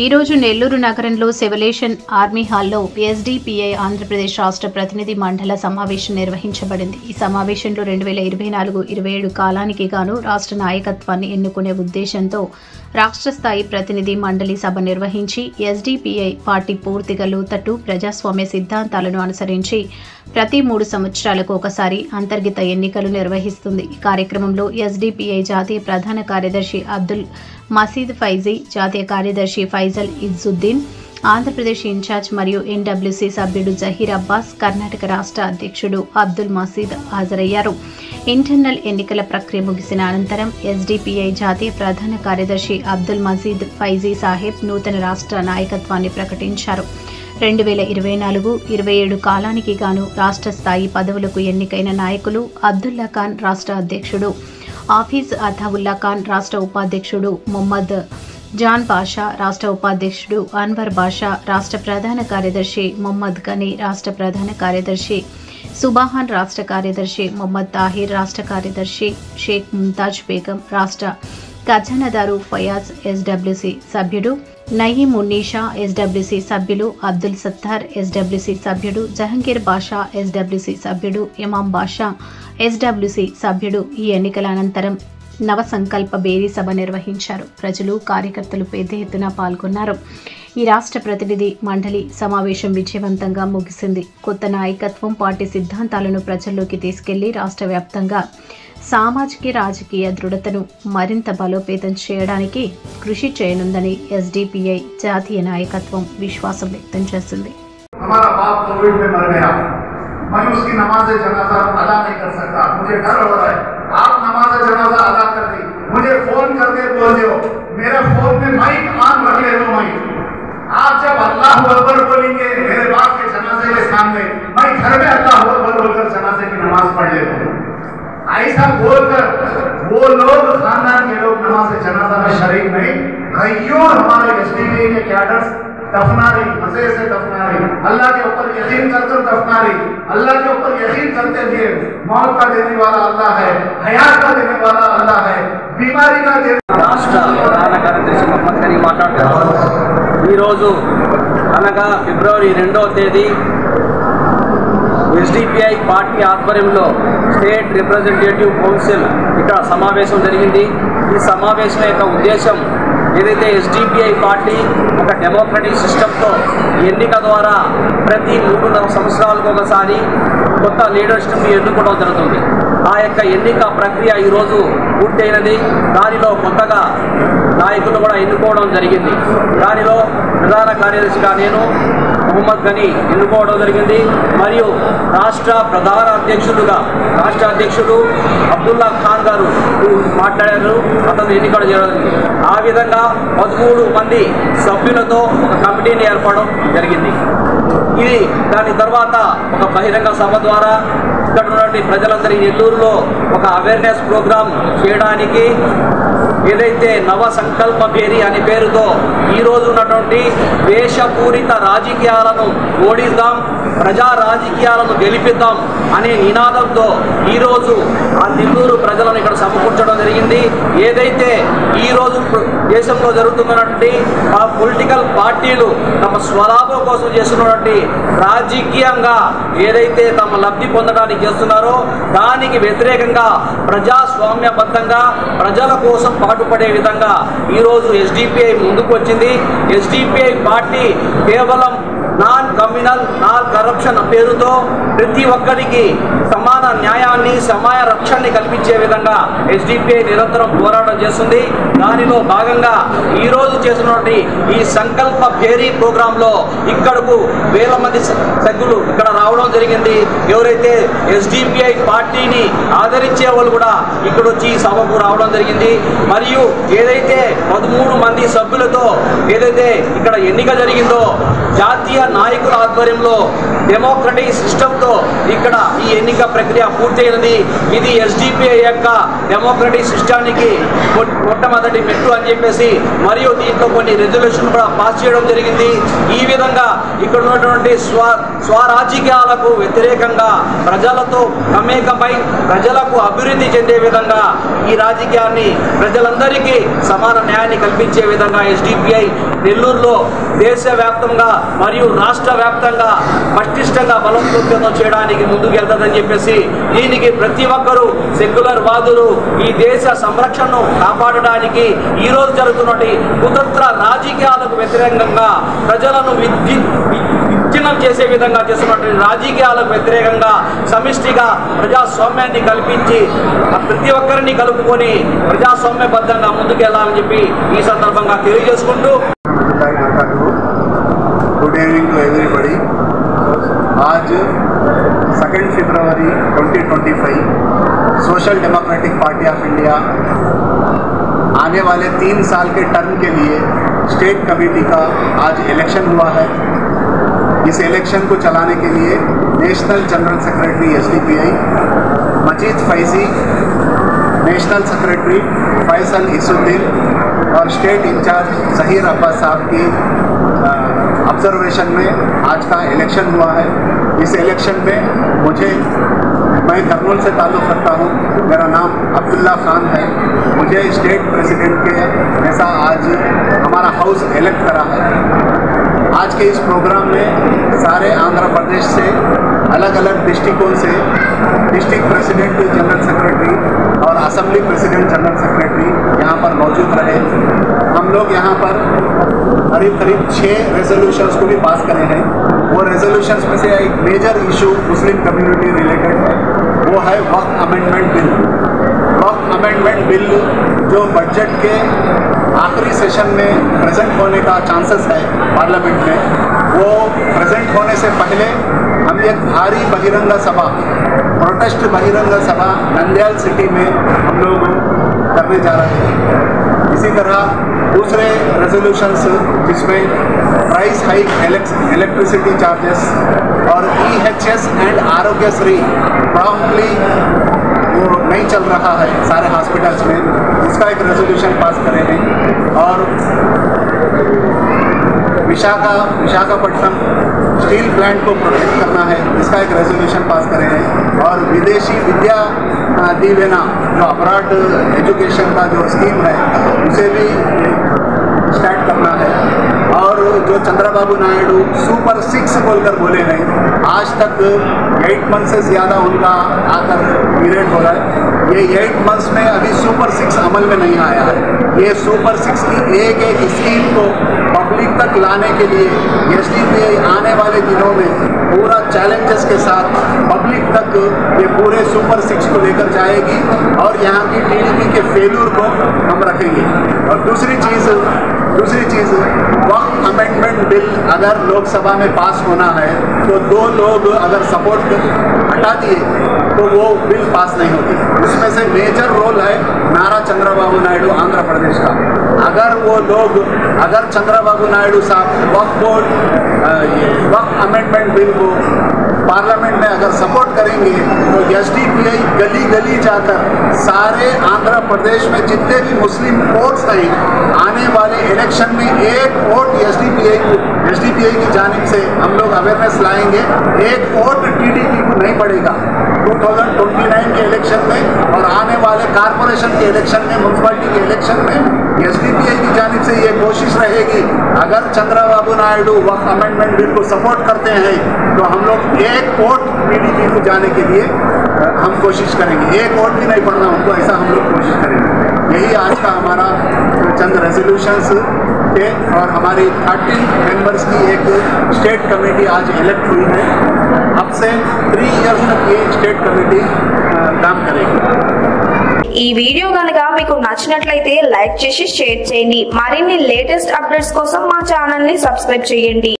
ఈ రోజు నెల్లూరు నగరంలో సెవలేషన్ ఆర్మీ హాల్లో ఎస్డిపిఐ ఆంధ్రప్రదేశ్ రాష్ట్ర ప్రతినిధి మండల సమావేశం నిర్వహించబడింది. ఈ సమావేశంలో 2024-27 కాలానికి గాను రాష్ట్ర నాయకత్వాన్ని ఎన్నుకునే ఉద్దేశంతో రాష్ట్ర స్థాయి ప్రతినిధి మండలి సభ నిర్వహించి ఎస్డిపిఐ పార్టీ పూర్తిగా లోతట్టు ప్రజాస్వామ్య సిద్ధాంతాలను అనుసరించి ప్రతి 3 సంవత్సరాలకు ఒకసారి అంతర్గత ఎన్నికలు నిర్వహిస్తుంది. ఈ కార్యక్రమంలో ఎస్డిపిఐ జాతీయ ప్రధాన కార్యదర్శి అబ్దుల్ మసీద్ ఫైజీ, జాతీయ కార్యదర్శి ఫైజల్ ఇజ్జుద్దీన్, ఆంధ్రప్రదేశ్ ఇన్ఛార్జ్ మరియు ఎన్డబ్ల్యూసీ సభ్యుడు జహీర్ అబ్బాస్, కర్ణాటక రాష్ట్ర అధ్యక్షుడు అబ్దుల్ మసీద్ హాజరయ్యారు. ఇంటర్నల్ ఎన్నికల ప్రక్రియ ముగిసిన అనంతరం ఎస్డిపిఐ జాతీయ ప్రధాన కార్యదర్శి అబ్దుల్ మసీద్ ఫైజీ సాహెబ్ నూతన రాష్ట్ర నాయకత్వాన్ని ప్రకటించారు. 2024-27 కాలానికి గాను రాష్ట్ర స్థాయి పదవులకు ఎన్నికైన నాయకులు అబ్దుల్లా ఖాన్ రాష్ట్ర అధ్యక్షుడు, ఆఫీజ్ అతావుల్లా ఖాన్ రాష్ట్ర ఉపాధ్యక్షుడు, మొహమ్మద్ జాన్ బాషా రాష్ట్ర ఉపాధ్యక్షుడు, అన్వర్ బాషా రాష్ట్ర ప్రధాన కార్యదర్శి, మొహమ్మద్ గనీ రాష్ట్ర ప్రధాన కార్యదర్శి, సుబాహాన్ రాష్ట్ర కార్యదర్శి, మొహమ్మద్ తాహిర్ రాష్ట్ర కార్యదర్శి, షేక్ ముంతాజ్ బేగం రాష్ట్ర ఖజానాదారు, ఫయాజ్ ఎస్డబ్ల్యూసీ సభ్యుడు, నయీం ఉన్నీషా ఎస్డబ్ల్యూసీ సభ్యులు, అబ్దుల్ సత్తార్ ఎస్డబ్ల్యూసీ సభ్యుడు, జహంగీర్ బాషా ఎస్డబ్ల్యూసీ సభ్యుడు, ఇమాం బాషా ఎస్డబ్ల్యూసీ సభ్యుడు. ఈ ఎన్నికల అనంతరం నవ సంకల్ప బేరీ సభ నిర్వహించారు. ప్రజలు, కార్యకర్తలు పెద్ద ఎత్తున పాల్గొన్నారు. ఈ రాష్ట్ర ప్రతినిధి మండలి సమావేశం విజయవంతంగా ముగిసింది. కొత్త నాయకత్వం పార్టీ సిద్ధాంతాలను ప్రజల్లోకి తీసుకెళ్లి రాష్ట్ర వ్యాప్తంగా సామాజిక రాజకీయ దృఢతను మరింత బలోపేతం చేయడానికి కృషి చేయనుందని ఎస్డిపిఐ జాతీయ నాయకత్వం విశ్వాసం వ్యక్తం చేసింది. मैं उसकी नमाज जनाजा अदा नहीं कर सकता, मुझे डर हो रहा है। आप नमाज जनाजा अदा कर दी, मुझे फोन करके बोल दो, मेरे फोन में माइक ऑन रख ले दो माइक। आप जब अल्लाह अकबर बोलेंगे मेरे बाप के जनाजे के सामने, मैं घर में अल्लाह अकबर बोलकर जनाजे की नमाज पढ़ लेता हूँ। ऐसा बोलकर वो लोग खानदान के लोग नमाज जनाजा में शरीक नहीं, कईयों हमारे एसडीपीआई के कैडर्स दफना रही, मजे से दफना रही, अल्लाह के ऊपर यकीन करकर दफना रही। अल्लाह के ऊपर यकीन करते हुए मौत का देने वाला अल्लाह है, हयात का देने वाला अल्लाह है, बीमारी का देने రాష్ట్ర ప్రధాన కార్యదర్శి మొహమ్మద్ గనీ మాట్లాడుతున్నారు. ఈరోజు అనగా ఫిబ్రవరి 2వ తేదీ ఎస్డిపిఐ పార్టీ ఆధ్వర్యంలో స్టేట్ రిప్రజెంటేటివ్ కౌన్సిల్ ఇక్కడ సమావేశం జరిగింది. ఈ సమావేశం యొక్క ఉద్దేశం ఏదైతే ఎస్డిపిఐ పార్టీ ఒక డెమోక్రటిక్ సిస్టంతో ఎన్నిక ద్వారా ప్రతి 3 సంవత్సరాలకు ఒకసారి కొత్త లీడర్షిప్ని ఎన్నుకోవడం జరుగుతుంది. ఆ యొక్క ఎన్నిక ప్రక్రియ ఈరోజు పూర్తయినది. దానిలో కొత్తగా నాయకులు కూడా ఎన్నుకోవడం జరిగింది. దానిలో ప్రధాన కార్యదర్శిగా నేను మొహమ్మద్ గనీ ఎన్నుకోవడం జరిగింది. మరియు రాష్ట్ర ప్రధాన అధ్యక్షుడుగా రాష్ట్ర అధ్యక్షుడు అబ్దుల్లా ఖాన్ గారు మాట్లాడారు, అతను ఎన్నిక చేయడం. ఆ విధంగా 13 మంది సభ్యులతో ఒక కమిటీని ఏర్పడడం జరిగింది. ఇది దాని తర్వాత ఒక బహిరంగ సభ ద్వారా ఇక్కడ ఉన్నటువంటి ప్రజలందరి నెల్లూరులో ఒక అవేర్నెస్ ప్రోగ్రాం చేయడానికి ఏదైతే నవ సంకల్ప బేరీ అనే పేరుతో ఈరోజు ఉన్నటువంటి ద్వేషపూరిత రాజకీయాలను ఓడిద్దాం, ప్రజా రాజకీయాలను గెలిపిద్దాం అనే నినాదంతో ఈరోజు ఆ నెల్లూరు ప్రజలను ఇక్కడ సమకూర్చడం జరిగింది. ఏదైతే ఈరోజు దేశంలో జరుగుతున్నటువంటి ఆ పొలిటికల్ పార్టీలు తమ స్వలాభం కోసం చేస్తున్నటువంటి రాజకీయంగా ఏదైతే తమ లబ్ధి పొందడానికి చేస్తున్నారో దానికి వ్యతిరేకంగా ప్రజాస్వామ్యబద్ధంగా ప్రజల కోసం పాటుపడే విధంగా ఈరోజు ఎస్డిపిఐ ముందుకు వచ్చింది. ఎస్డిపిఐ పార్టీ కేవలం నాన్ కమ్యూనల్, నాన్ కరప్షన్ పేరుతో ప్రతి ఒక్కరికి సమాన న్యాయాన్ని, సమాన రక్షణని కల్పించే విధంగా ఎస్డిపిఐ నిరంతరం పోరాటం చేస్తుంది. దానిలో భాగంగా ఈరోజు చేసినటువంటి ఈ సంకల్ప బేరీ ప్రోగ్రాంలో ఇక్కడకు వేల మంది సభ్యులు ఇక్కడ రావడం జరిగింది. ఎవరైతే ఎస్డిపిఐ పార్టీని ఆదరించే వాళ్ళు కూడా ఇక్కడ వచ్చి ఈ సభకు రావడం జరిగింది. మరియు ఏదైతే 13 మంది సభ్యులతో ఏదైతే ఇక్కడ ఎన్నిక జరిగిందో జాతీయ నాయకుల ఆధ్వర్యంలో డెమోక్రటిక్ సిస్టంతో ఇక్కడ ఈ ఎన్నిక ప్రక్రియ పూర్తయినది. ఇది ఎస్డిపిఐ యొక్క డెమోక్రటిక్ సిస్టానికి మొట్టమొదటి మెట్టు అని చెప్పేసి మరియు దీంట్లో కొన్ని రెజల్యూషన్ కూడా పాస్ చేయడం జరిగింది. ఈ విధంగా ఇక్కడ ఉన్నటువంటి స్వరాజకీయాలకు వ్యతిరేకంగా ప్రజలతో మమేకమై ప్రజలకు అభివృద్ధి చెందే విధంగా ఈ రాజకీయాన్ని ప్రజలందరికీ సమాన న్యాయాన్ని కల్పించే విధంగా ఎస్డిపిఐ నెల్లూరులో దేశవ్యాప్తంగా మరియు రాష్ట్ర వ్యాప్తంగా పటిష్టంగా బలోపేతం చేయడానికి ముందుకు వెళ్తుందని చెప్పేసి దీనికి ప్రతి ఒక్కరూ సెక్యులర్ వాదులు ఈ దేశ సంరక్షణను కాపాడడానికి ఈ రోజు జరుగుతున్నటువంటి కుతంత్ర రాజకీయాలకు వ్యతిరేకంగా ప్రజలను విచ్ఛిన్నం చేసే విధంగా చేస్తున్నటువంటి రాజకీయాలకు వ్యతిరేకంగా సమిష్టిగా ప్రజాస్వామ్యాన్ని కల్పించి ప్రతి ఒక్కరిని కలుపుకొని ప్రజాస్వామ్యబద్ధంగా ముందుకెళ్లాలని చెప్పి ఈ సందర్భంగా తెలియజేసుకుంటూ गुड इवनिंग टू एवरीबडी। आज 2 फरवरी 2025 social democratic party of India आने वाले 3 साल के टर्म के लिए स्टेट कमेटी का आज इलेक्शन हुआ है। इस इलेक्शन को चलाने के लिए नेशनल जनरल सेक्रेटरी एसडीपीआई मजीद फैजी, नेशनल सेक्रेटरी फैसल इसुद्दीन और स्टेट इंचार्ज जहीर अब्बास साहब की ऑब्जर्वेशन में आज का इलेक्शन हुआ है। इस इलेक्शन में मैं कर्नूल से ताल्लुक़ रखता हूँ, मेरा नाम अब्दुल्ला खान है। मुझे स्टेट प्रेसिडेंट के ऐसा आज हमारा हाउस इलेक्ट करा है। आज के इस प्रोग्राम में सारे आंध्र प्रदेश से अलग अलग डिस्ट्रिक्टों से डिस्ट्रिक्ट प्रेसिडेंट जनरल सेक्रेटरी और असेंबली प्रेसिडेंट जनरल सेक्रेटरी यहाँ पर मौजूद रहे। हम लोग यहाँ पर करीब 6 रेजोल्यूशंस को भी पास करे हैं। वो रेजोल्यूशंस में से एक major issue Muslim community related है, वो है Waqf amendment bill. Waqf amendment bill जो बजट के आखिरी सेशन में प्रेजेंट होने का चांसेस है पार्लियामेंट में, वो प्रेजेंट होने से पहले हम एक भारी बहिरंगा सभा, प्रोटेस्ट बहिरंगा सभा नंदयाल सिटी में हम लोग करने जा रहे हैं। इसी तरह दूसरे रेजोल्यूशंस जिसमें प्राइस हाइक इलेक्ट्रिसिटी चार्जेस और EHS एंड आरोग्यश्री प्रॉम्प्टली वो नहीं चल रहा है सारे हॉस्पिटल्स में, उसका एक रेजोल्यूशन पास करे हैं। और विशाखापट्टनम स्टील प्लांट को प्रोटेक्ट करना है, इसका एक रेजोल्यूशन पास करे हैं। और विदेशी विद्या दीवेना जो अब्रॉड एजुकेशन का जो स्कीम है उसे भी स्टार्ट करना है। और जो चंद्रबाबू नायडू सुपर 6 बोलकर बोले हैं, आज तक 8 मंथ से ज़्यादा उनका आकर पीरियड हो रहा है। ये 8 मंथ्स में अभी सुपर 6 अमल में नहीं आया है। ये सुपर 6 की एक स्कीम को पब्लिक तक लाने के लिए एसडीपीआई आने वाले दिनों में पूरा चैलेंजेस के साथ पब्लिक तक ये पूरे सुपर 6 को लेकर जाएगी और यहाँ की टीडीपी के फेल्यूर को हम रखेंगे। और दूसरी चीज़ वक्फ अमेंडमेंट बिल अगर लोकसभा में पास होना है तो 2 लोग अगर सपोर्ट हटा दिए तो वो बिल पास नहीं होती। उसमें से मेजर रोल है नारा चंद्रबाबू नायडू आंध्र प्रदेश का। अगर चंद्रबाबू नायडू साहब वक्फ अमेंडमेंट बिल को पार्लियामेंट में अगर सपोर्ट करेंगे तो एसडीपीआई गली गली जाकर सारे आंध्र प्रदेश में जितने भी मुस्लिम वोट्स हैं आने वाले इलेक्शन में एक वोट एसडीपीआई की जानिब से हम लोग अवेयरनेस लाएंगे। एक वोट टीडीपी को नहीं पड़ेगा 2029 के इलेक्शन में और आने वाले कारपोरेशन के इलेक्शन में, म्यूनसिपैलिटी के इलेक्शन में एसडीपीआई की जानिब से ये कोशिश रहेगी अगर चंद्रबाबू नायडू वक्फ अमेंडमेंट बिल को सपोर्ट करते हैं तो हम लोग एक वोट टीडीपी को जाने के लिए हम कोशिश करेंगे। एक वोट भी नहीं पड़ना उनको, ऐसा हम लोग कोशिश करेंगे। यही आज का हमारा चंद रेजोल्यूशंस थे और हमारी 13 मेंबर्स की एक स्टेट कमेटी आज इलेक्ट हुई है। अब से 3 इयर्स तक ये स्टेट कमेटी काम करेगी। ఈ వీడియో గనుక మీకు నచ్చినట్లయితే లైక్ చేసి షేర్ చేయండి। మరిన్ని లేటెస్ట్ అప్డేట్స్ కోసం మా ఛానల్ ని సబ్స్క్రైబ్ చేయండి।